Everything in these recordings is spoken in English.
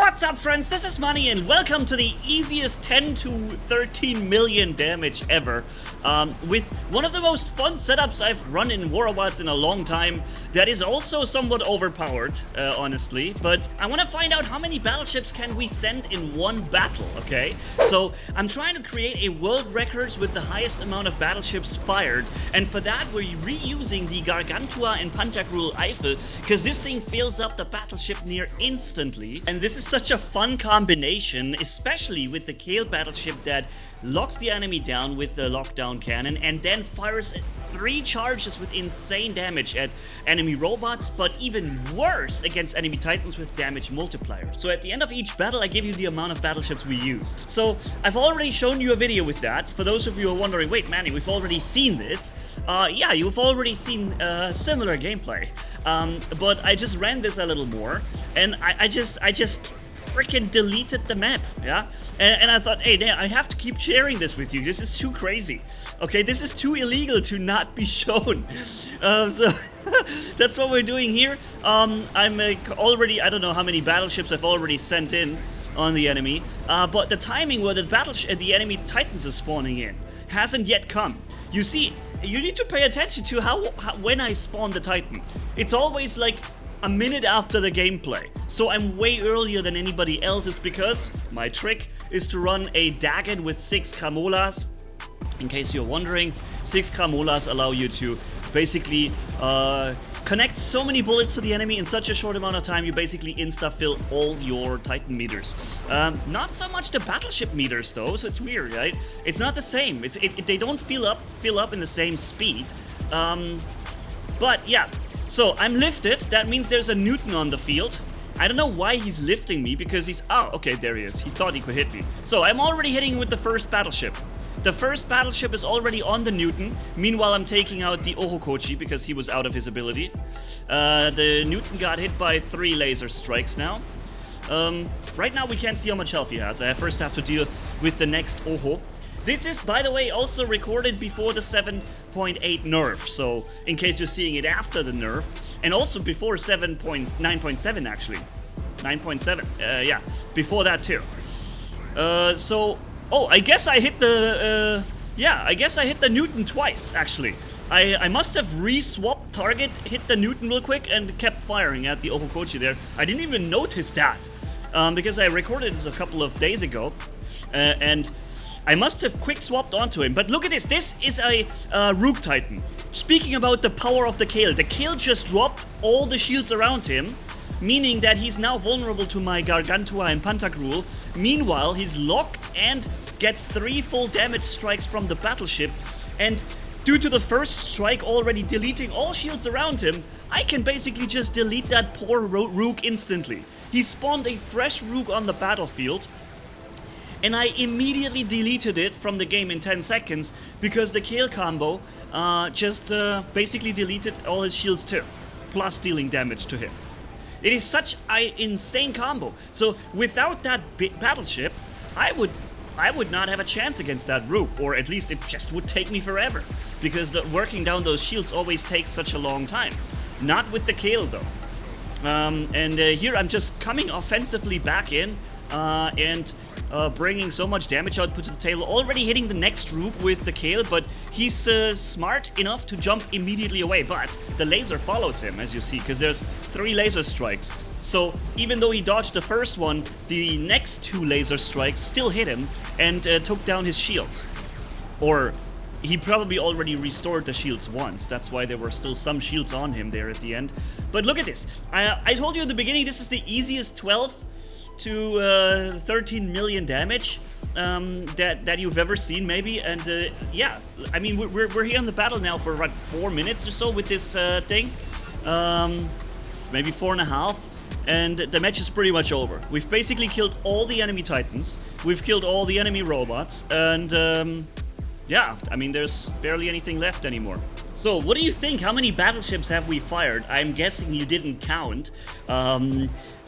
What's up, friends? This is Manni and welcome to the easiest 10 to 13 million damage ever, with one of the most fun setups I've run in War Robots in a long time. That is also somewhat overpowered, honestly, but I want to find out how many battleships can we send in one battle, okay? So I'm trying to create a world records with the highest amount of battleships fired, and for that we're reusing the Gargantua and Pantagruel Eifel, because this thing fills up the battleship near instantly, and this is such a fun combination, especially with the Kale battleship that locks the enemy down with the lockdown cannon and then fires 3 charges with insane damage at enemy robots, but even worse against enemy titans with damage multipliers. So at the end of each battle I give you the amount of battleships we used. So I've already shown you a video with that. For those of you who are wondering, wait Manni, we've already seen this. Yeah, you've already seen similar gameplay. But I just ran this a little more, and I just freaking deleted the map, yeah? And I thought, hey, I have to keep sharing this with you. This is too crazy. Okay, this is too illegal to not be shown. So that's what we're doing here. I'm already, I don't know how many battleships I've already sent in on the enemy, but the timing where the enemy titans are spawning in hasn't yet come. You see, you need to pay attention to how when I spawn the titan. It's always like a minute after the gameplay, so I'm way earlier than anybody else. It's because my trick is to run a Dagon with 6 Cramolas. In case you're wondering, 6 Cramolas allow you to basically connect so many bullets to the enemy in such a short amount of time. You basically insta-fill all your Titan meters. Not so much the battleship meters though, so it's weird, right? It's not the same. They don't fill up in the same speed. But yeah. So I'm lifted, that means there's a Newton on the field. I don't know why he's lifting me, because he's... Oh, okay, there he is. He thought he could hit me. So I'm already hitting with the first battleship. The first battleship is already on the Newton. Meanwhile, I'm taking out the Ohokochi because he was out of his ability. The Newton got hit by 3 laser strikes now. Right now we can't see how much health he has. I first have to deal with the next Oho. This is, by the way, also recorded before the 7.8 nerf, so in case you're seeing it after the nerf, and also before 9.7 actually. 9.7, yeah, before that too. Oh, I guess I hit the, I guess I hit the Newton twice, actually. I must have re-swapped target, hit the Newton real quick, and kept firing at the Ohokochi there. I didn't even notice that, because I recorded this a couple of days ago, and I must have quick swapped onto him. But look at this. This is a Rook Titan. Speaking about the power of the Kale just dropped all the shields around him, meaning that he's now vulnerable to my Gargantua and Pantagruel. Meanwhile, he's locked and gets 3 full damage strikes from the battleship. And due to the first strike already deleting all shields around him, I can basically just delete that poor Rook instantly. He spawned a fresh Rook on the battlefield, and I immediately deleted it from the game in 10 seconds because the Kale combo just basically deleted all his shields too, plus dealing damage to him. It is such an insane combo. So without that battleship, I would not have a chance against that Rook, or at least it just would take me forever, because working down those shields always takes such a long time. Not with the Kale though. Here I'm just coming offensively back in and bringing so much damage output to the tail, already hitting the next Rook with the Kale, but he's smart enough to jump immediately away, but the laser follows him, as you see, because there's 3 laser strikes. So even though he dodged the first one, the next 2 laser strikes still hit him and took down his shields. Or he probably already restored the shields once. That's why there were still some shields on him there at the end. But look at this. I told you at the beginning this is the easiest 12 to 13 million damage that you've ever seen, maybe. And yeah, I mean, we're here in the battle now for about 4 minutes or so with this thing. Maybe 4.5. And the match is pretty much over. We've basically killed all the enemy titans. We've killed all the enemy robots. And yeah, I mean, there's barely anything left anymore. So, what do you think? How many battleships have we fired? I'm guessing you didn't count.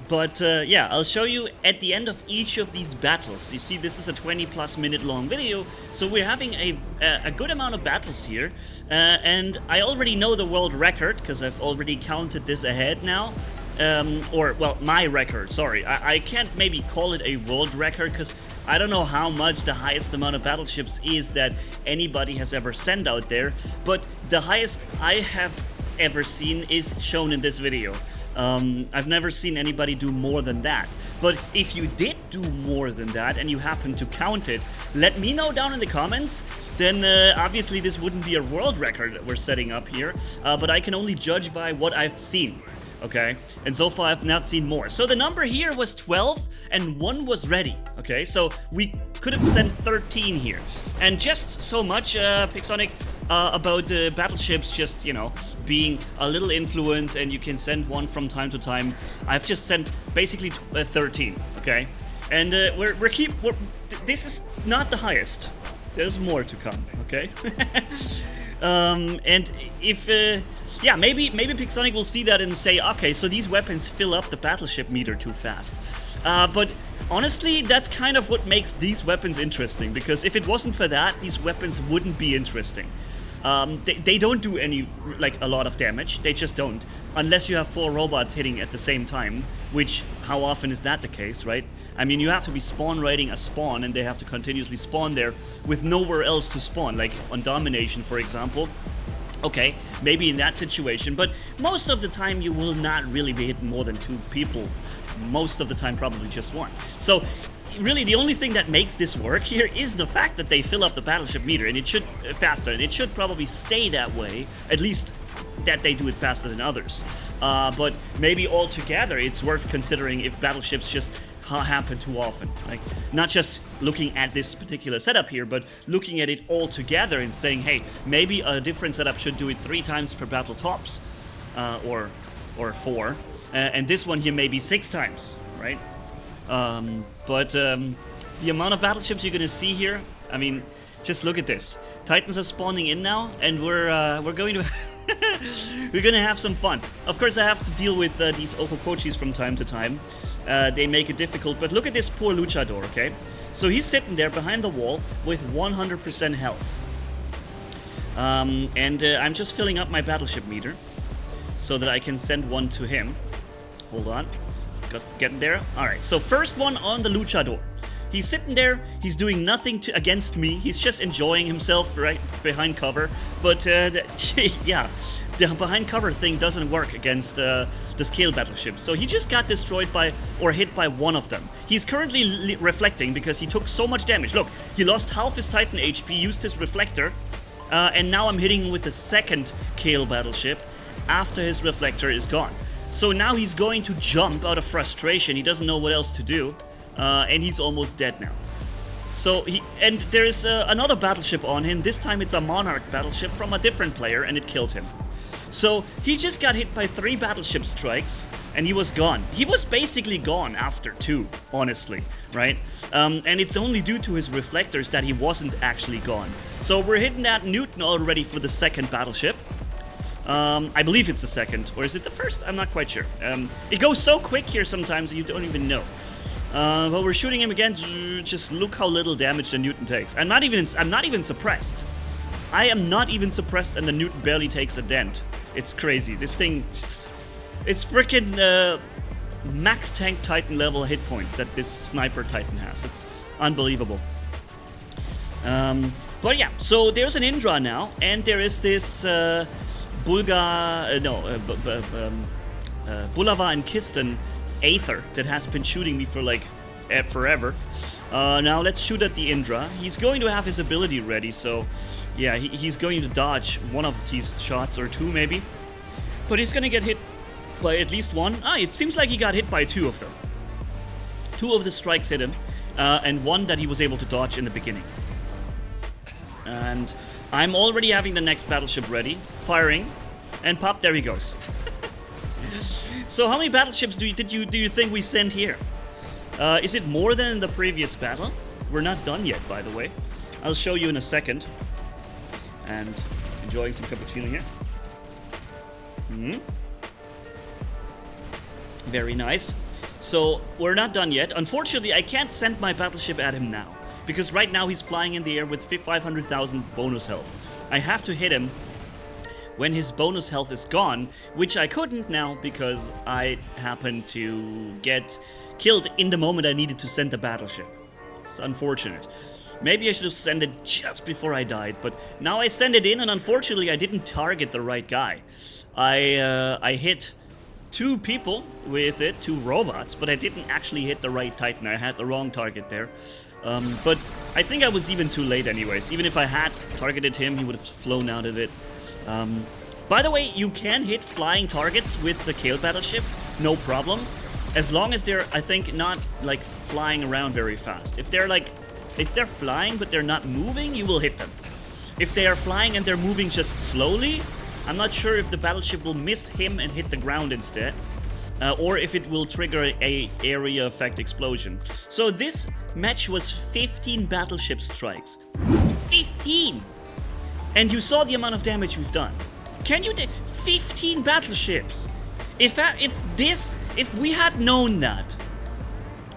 But yeah, I'll show you at the end of each of these battles. You see, this is a 20+ minute long video, so we're having a good amount of battles here. And I already know the world record, because I've already counted this ahead now. or well, my record, sorry. I can't maybe call it a world record because I don't know how much the highest amount of battleships is that anybody has ever sent out there, but the highest I have ever seen is shown in this video. I've never seen anybody do more than that. But if you did do more than that and you happen to count it, let me know down in the comments. Then obviously this wouldn't be a world record that we're setting up here, but I can only judge by what I've seen. Okay, and so far I've not seen more. So the number here was 12 and 1 was ready. Okay, so we could have sent 13 here. And just so much, Pixonic, about battleships just, you know, being a little influence and you can send one from time to time. I've just sent basically 13, okay? And this is not the highest. There's more to come, okay? And if yeah, maybe Pixonic will see that and say, okay, so these weapons fill up the battleship meter too fast. But honestly, that's kind of what makes these weapons interesting, because if it wasn't for that, these weapons wouldn't be interesting. They don't do a lot of damage. They just don't, unless you have 4 robots hitting at the same time, which, how often is that the case, right? I mean, you have to be spawn raiding a spawn and they have to continuously spawn there with nowhere else to spawn, like on Domination, for example. Okay, maybe in that situation, but most of the time you will not really be hitting more than 2 people. Most of the time, probably just 1. So really, the only thing that makes this work here is the fact that they fill up the battleship meter, and it should faster, and it should probably stay that way, at least that they do it faster than others. But maybe altogether, it's worth considering if battleships just happen too often. Like, not just looking at this particular setup here, but looking at it all together and saying, hey, maybe a different setup should do it 3 times per battle tops, or 4, and this one here maybe 6 times, right? But the amount of battleships you're gonna see here, I mean, just look at this. Titans are spawning in now, and we're going to we're gonna have some fun. Of course, I have to deal with these Okokochis from time to time. They make it difficult, but look at this poor luchador, okay? So he's sitting there behind the wall with 100% health. And I'm just filling up my battleship meter so that I can send one to him. Hold on. Getting there. Alright, so first one on the luchador. He's sitting there, he's doing nothing against me, he's just enjoying himself right behind cover, but yeah, the behind cover thing doesn't work against the scale battleship, so he just got destroyed by, or hit by one of them. He's currently reflecting because he took so much damage. Look, he lost half his Titan HP, used his reflector, and now I'm hitting with the second Kale battleship after his reflector is gone. So now he's going to jump out of frustration, he doesn't know what else to do. And he's almost dead now. So and there is another battleship on him. This time it's a Monarch battleship from a different player, and it killed him. So he just got hit by 3 battleship strikes, and he was gone. He was basically gone after 2, honestly, right? And it's only due to his reflectors that he wasn't actually gone. So we're hitting that Newton already for the second battleship. I believe it's the second, or is it the first? I'm not quite sure. It goes so quick here sometimes that you don't even know. But we're shooting him again. Just look how little damage the Newton takes. I'm not even suppressed. I am not even suppressed, and the Newton barely takes a dent. It's crazy. This thing, it's freaking max tank Titan level hit points that this sniper Titan has. It's unbelievable. But yeah, so there's an Indra now, and there is this Bulava and Kiston Aether that has been shooting me for like forever. Now let's shoot at the Indra. He's going to have his ability ready, so yeah, he's going to dodge one of these shots, or 2 maybe. But he's gonna get hit by at least 1. It seems like he got hit by 2 of them. 2 of the strikes hit him, and 1 that he was able to dodge in the beginning. And I'm already having the next battleship ready, firing, and pop, there he goes. So how many battleships do you think we sent here? Is it more than in the previous battle? We're not done yet, by the way. I'll show you in a second. And enjoying some cappuccino here. Very nice. So we're not done yet. Unfortunately, I can't send my battleship at him now, because right now he's flying in the air with 500,000 bonus health. I have to hit him when his bonus health is gone, which I couldn't now because I happened to get killed in the moment I needed to send the battleship. It's unfortunate. Maybe I should have sent it just before I died, but now I send it in, and unfortunately I didn't target the right guy. I hit 2 people with it, 2 robots, but I didn't actually hit the right Titan. I had the wrong target there. But I think I was even too late anyways. Even if I had targeted him, he would have flown out of it. By the way, you can hit flying targets with the Kale Battleship, no problem. As long as they're, I think, not like flying around very fast. If they're flying but they're not moving, you will hit them. If they are flying and they're moving just slowly, I'm not sure if the battleship will miss him and hit the ground instead. Or if it will trigger a area effect explosion. So this match was 15 battleship strikes. 15! And you saw the amount of damage we've done. Can you 15 battleships? If we had known that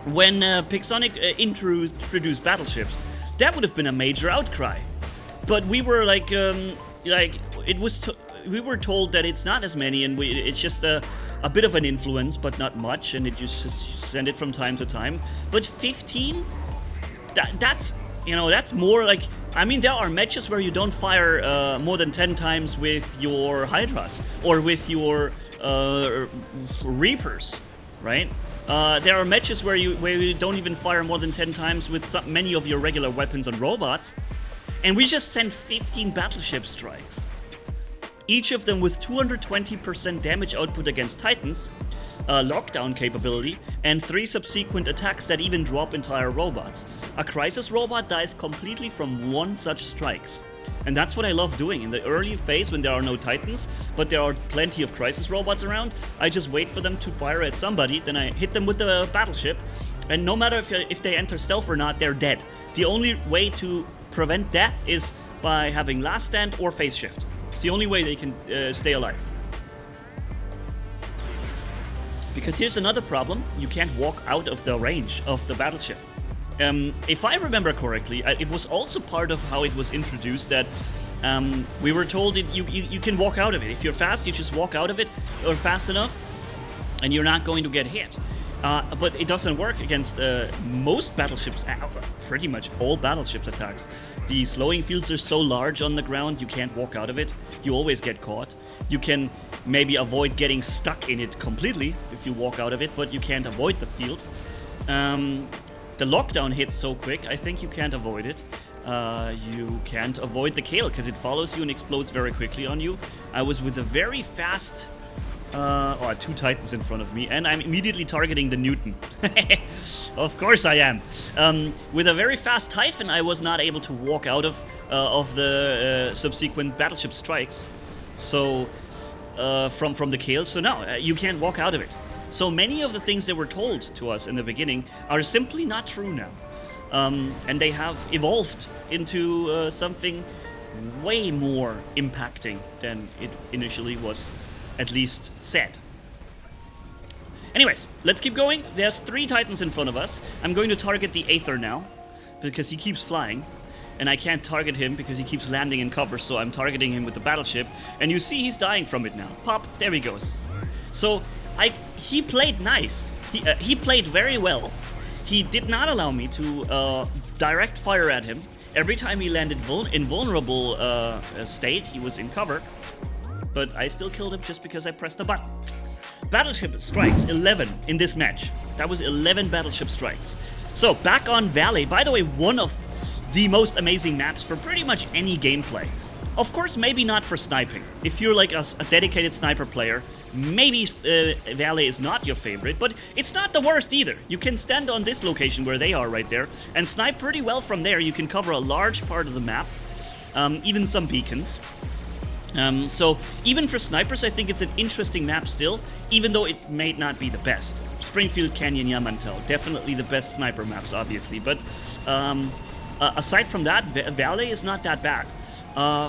when Pixonic introduced battleships, that would have been a major outcry. But we were we were told that it's not as many, and it's just a bit of an influence, but not much, and it just send it from time to time. But 15? That's more like... I mean, there are matches where you don't fire more than 10 times with your Hydras, or with your Reapers, right? There are matches where you don't even fire more than 10 times with many of your regular weapons and robots, and we just sent 15 battleship strikes. Each of them with 220% damage output against Titans, lockdown capability, and 3 subsequent attacks that even drop entire robots. A Crisis robot dies completely from 1 such strikes. And that's what I love doing. In the early phase when there are no Titans, but there are plenty of Crisis robots around, I just wait for them to fire at somebody, then I hit them with the battleship, and no matter if they enter stealth or not, they're dead. The only way to prevent death is by having last stand or phase shift. It's the only way they can stay alive. Because here's another problem, you can't walk out of the range of the battleship. If I remember correctly, it was also part of how it was introduced that we were told you can walk out of it. If you're fast, you just walk out of it, or fast enough, and you're not going to get hit. But it doesn't work against most battleships, pretty much all battleships attacks. The slowing fields are so large on the ground, you can't walk out of it. You always get caught. You can maybe avoid getting stuck in it completely if you walk out of it, but you can't avoid the field. The lockdown hits so quick, I think you can't avoid it. You can't avoid the Kale because it follows you and explodes very quickly on you. I was with a very fast... 2 Titans in front of me, and I'm immediately targeting the Newton. Of course I am. With a very fast Typhon, I was not able to walk out of the subsequent battleship strikes. So, from the Kale, so no, you can't walk out of it. So many of the things that were told to us in the beginning are simply not true now. And they have evolved into something way more impacting than it initially was at least said. Anyways, let's keep going. There's 3 Titans in front of us. I'm going to target the Aether now, because he keeps flying, and I can't target him because he keeps landing in cover, so I'm targeting him with the battleship, and you see he's dying from it now. Pop, there he goes. So, he played nice. He played very well. He did not allow me to direct fire at him. Every time he landed in vulnerable state, he was in cover. But I still killed him just because I pressed the button. Battleship strikes, 11 in this match. That was 11 battleship strikes. So, back on Valley. By the way, one of the most amazing maps for pretty much any gameplay. Of course, maybe not for sniping. If you're like a dedicated sniper player, maybe Valley is not your favorite, but it's not the worst either. You can stand on this location where they are right there and snipe pretty well from there. You can cover a large part of the map, even some beacons. So even for snipers, I think it's an interesting map still, even though it may not be the best. Springfield, Canyon, Yamantau, definitely the best sniper maps, obviously. But aside from that, Valley is not that bad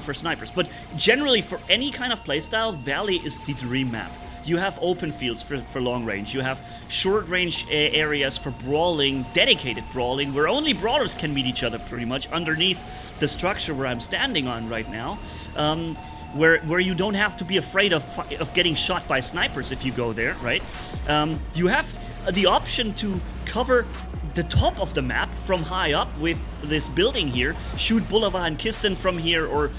for snipers. But generally, for any kind of playstyle, Valley is the dream map. You have open fields for long range. You have short range areas for brawling, dedicated brawling, where only brawlers can meet each other pretty much underneath the structure where I'm standing on right now. where you don't have to be afraid of getting shot by snipers if you go there, right? You have the option to cover the top of the map from high up with this building here, shoot Boulevard and Kisten from here, or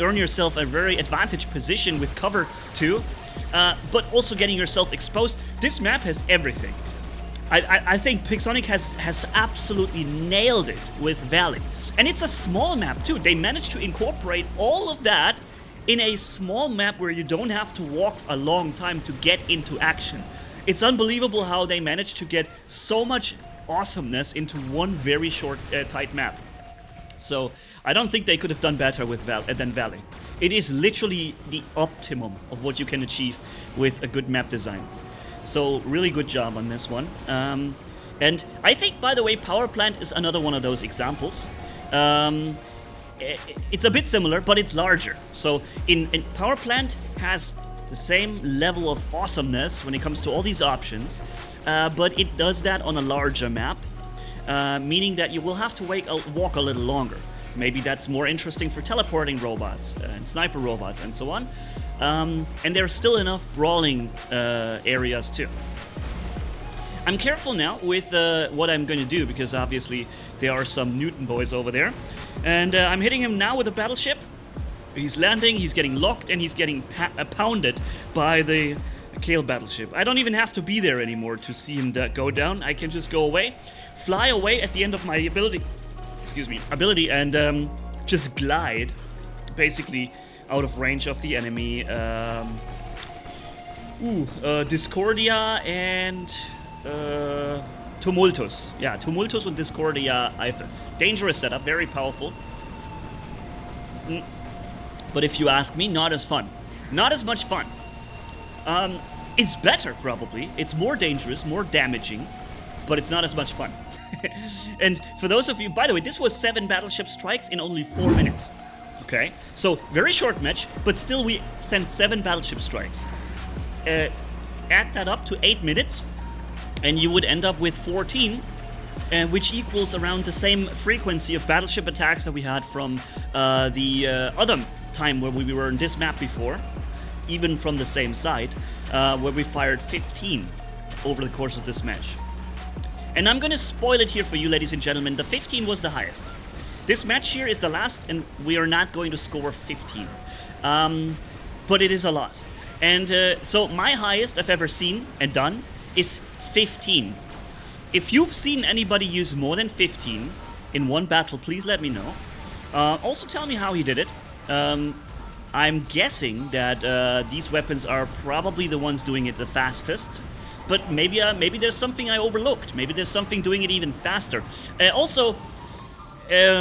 earn yourself a very advantaged position with cover too, but also getting yourself exposed. This map has everything. I think Pixonic has absolutely nailed it with Valley. And it's a small map too. They managed to incorporate all of that in a small map where you don't have to walk a long time to get into action. It's unbelievable how they managed to get so much awesomeness into one very short, tight map. So I don't think they could have done better with than Valley. It is literally the optimum of what you can achieve with a good map design. So really good job on this one. And I think, by the way, Power Plant is another one of those examples. It's a bit similar, but it's larger. So in Power Plant has the same level of awesomeness when it comes to all these options, but it does that on a larger map, meaning that you will have to walk a little longer. Maybe that's more interesting for teleporting robots and sniper robots and so on. And there's still enough brawling areas too. I'm careful now with what I'm going to do, because obviously there are some Newton boys over there. And I'm hitting him now with a battleship. He's landing, he's getting locked, and he's getting pounded by the Kale battleship. I don't even have to be there anymore to see him go down. I can just go away, fly away at the end of my ability, and just glide, basically out of range of the enemy. Discordia and Tumultus. Yeah, Tumultus and Discordia Eiffel. Dangerous setup, very powerful. But if you ask me, not as fun. Not as much fun. It's better, probably. It's more dangerous, more damaging, but it's not as much fun. And for those of you, by the way, this was 7 battleship strikes in only 4 minutes. Okay? So, very short match, but still we sent 7 battleship strikes. Add that up to 8 minutes, and you would end up with 14, which equals around the same frequency of battleship attacks that we had from the other time where we were in this map before, even from the same side, where we fired 15 over the course of this match. And I'm gonna spoil it here for you, ladies and gentlemen. The 15 was the highest. This match here is the last, and we are not going to score 15. But it is a lot. And so my highest I've ever seen and done is 15. If you've seen anybody use more than 15 in one battle, please let me know. Also tell me how he did it. I'm guessing that these weapons are probably the ones doing it the fastest. But maybe there's something I overlooked. Maybe there's something doing it even faster. Also,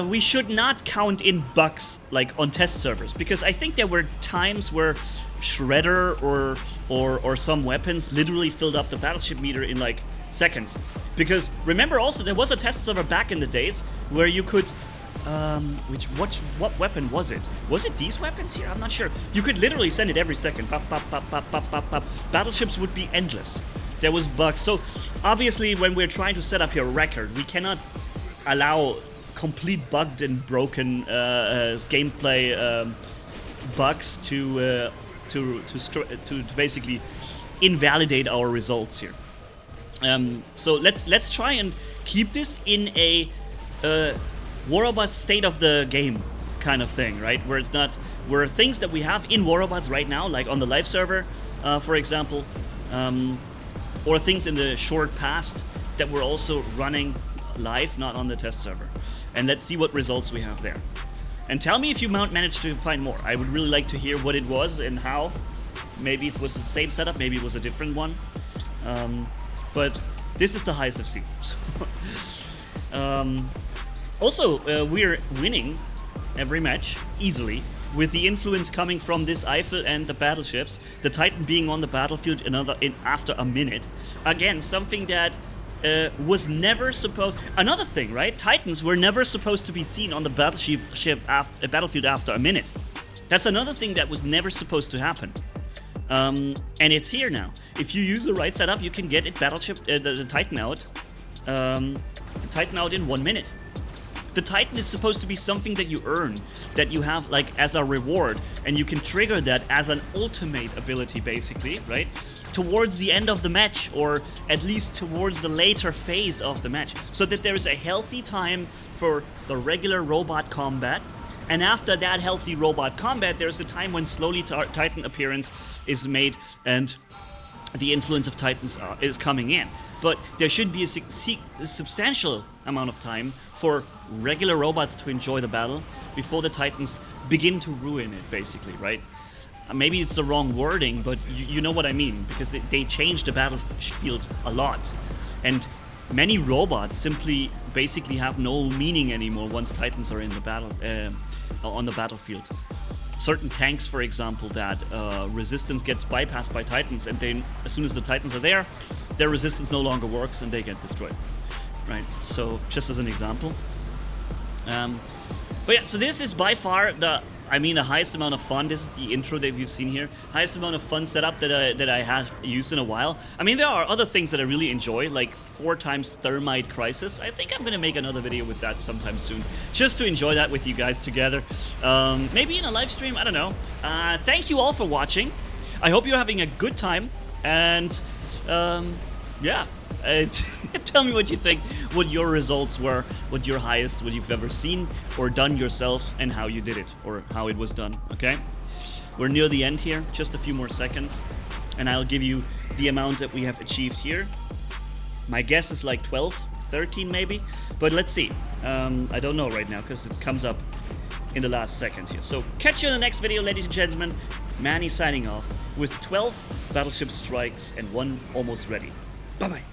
we should not count in bugs like on test servers, because I think there were times where Shredder or some weapons literally filled up the battleship meter in like seconds. Because remember also there was a test server back in the days where you could what weapon was it? Was it these weapons here? I'm not sure. You could literally send it every second. Pop, pop, pop, pop, pop, pop, pop. Battleships would be endless. There was bugs. So obviously when we're trying to set up your record, we cannot allow complete bugged and broken gameplay bugs to basically invalidate our results here. So let's try and keep this in a War Robots state of the game kind of thing, right? Where it's not, where things that we have in War Robots right now, like on the live server, for example, or things in the short past that we're also running live, not on the test server. And let's see what results we have there. And tell me if you managed to find more. I would really like to hear what it was and how. Maybe it was the same setup, maybe it was a different one. But this is the highest I've seen. Also, we're winning every match easily, with the influence coming from this Eiffel and the battleships, the Titan being on the battlefield after a minute. Again, something that was never supposed... Another thing, right? Titans were never supposed to be seen on the battlefield after a minute. That's another thing that was never supposed to happen. And it's here now. If you use the right setup, you can get it the Titan out. The Titan out in 1 minute. The Titan is supposed to be something that you earn, that you have like as a reward, and you can trigger that as an ultimate ability basically, right? Towards the end of the match, or at least towards the later phase of the match, so that there is a healthy time for the regular robot combat. And after that healthy robot combat, there's a time when slowly Titan appearance is made and the influence of Titans is coming in. But there should be a substantial amount of time for regular robots to enjoy the battle before the Titans begin to ruin it, basically, right? Maybe it's the wrong wording, but you know what I mean, because they changed the battlefield a lot. And many robots simply basically have no meaning anymore once Titans are in the battle on the battlefield. Certain tanks, for example, that resistance gets bypassed by Titans, and then as soon as the Titans are there, their resistance no longer works and they get destroyed, right? So just as an example. But yeah, so this is by far the highest amount of fun. This is the intro that you've seen here. Highest amount of fun setup that I have used in a while. I mean, there are other things that I really enjoy, like 4x Thermite Crisis. I think I'm gonna make another video with that sometime soon, just to enjoy that with you guys together. Maybe in a live stream, I don't know. Thank you all for watching. I hope you're having a good time, and yeah. Tell me what you think, what your results were, what your highest, what you've ever seen or done yourself, and how you did it, or how it was done, okay? We're near the end here, just a few more seconds, and I'll give you the amount that we have achieved here. My guess is like 12, 13 maybe, but let's see. I don't know right now, because it comes up in the last seconds here. So catch you in the next video, ladies and gentlemen. Manni signing off with 12 Battleship strikes and 1 almost ready. Bye-bye.